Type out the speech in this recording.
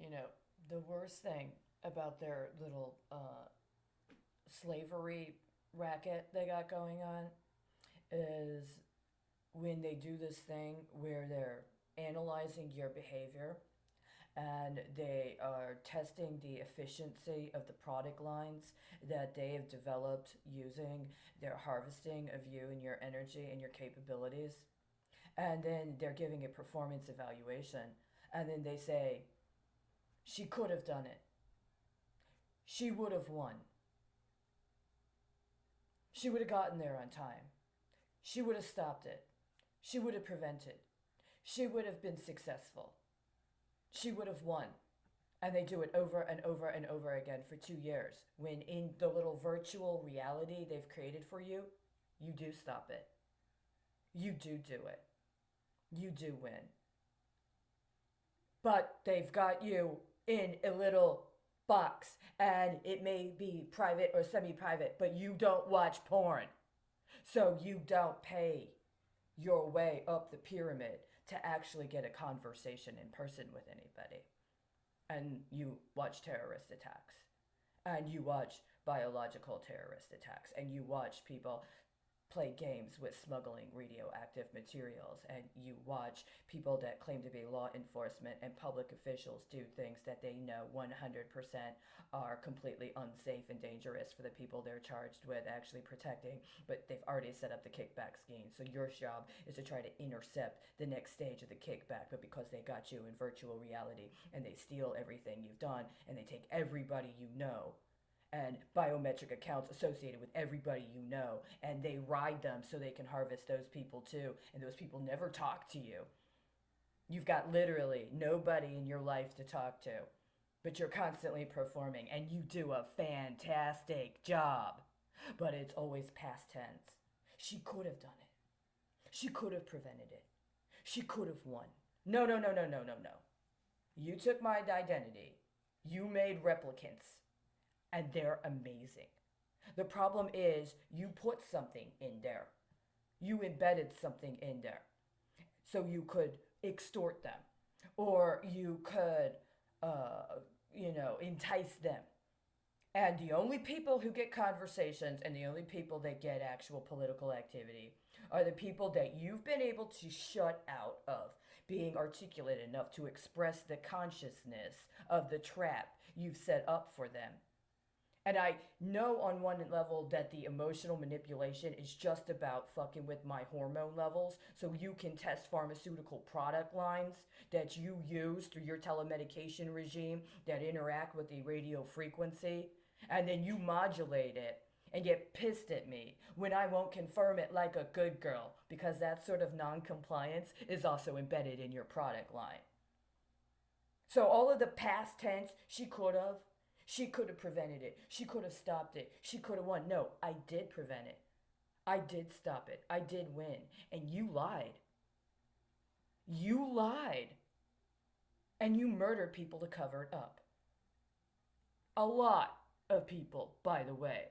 you know, the worst thing about their little slavery racket they got going on is when they do this thing where they're analyzing your behavior and they are testing the efficiency of the product lines that they have developed using their harvesting of you and your energy and your capabilities. And then they're giving a performance evaluation. And then they say, she could have done it. She would have won. She would have gotten there on time. She would have stopped it. She would have prevented. She would have been successful. She would have won. And they do it over and over and over again for 2 years. When in the little virtual reality they've created for you, you do stop it. You do it. You do win. But they've got you in a little box, and it may be private or semi private, but you don't watch porn. So you don't pay your way up the pyramid to actually get a conversation in person with anybody. And you watch terrorist attacks, and you watch biological terrorist attacks, and you watch people play games with smuggling radioactive materials, and you watch people that claim to be law enforcement and public officials do things that they know 100% are completely unsafe and dangerous for the people they're charged with actually protecting, but they've already set up the kickback scheme. So your job is to try to intercept the next stage of the kickback, but because they got you in virtual reality and they steal everything you've done and they take everybody you know and biometric accounts associated with everybody you know, and they ride them so they can harvest those people too, and those people never talk to you. You've got literally nobody in your life to talk to, but you're constantly performing, and you do a fantastic job. But it's always past tense. She could have done it. She could have prevented it. She could have won. No, no, no, no, no, no, no. You took my identity. You made replicants and they're amazing. The problem is you put something in there. You embedded something in there. So you could extort them or you could, entice them. And the only people who get conversations and the only people that get actual political activity are the people that you've been able to shut out of being articulate enough to express the consciousness of the trap you've set up for them. And I know on one level that the emotional manipulation is just about fucking with my hormone levels so you can test pharmaceutical product lines that you use through your telemedication regime that interact with the radio frequency. And then you modulate it and get pissed at me when I won't confirm it like a good girl because that sort of non compliance is also embedded in your product line. So all of the past tense, she could have prevented it. She could have stopped it. She could have won. No, I did prevent it. I did stop it. I did win. And you lied. You lied. And you murdered people to cover it up. A lot of people, by the way.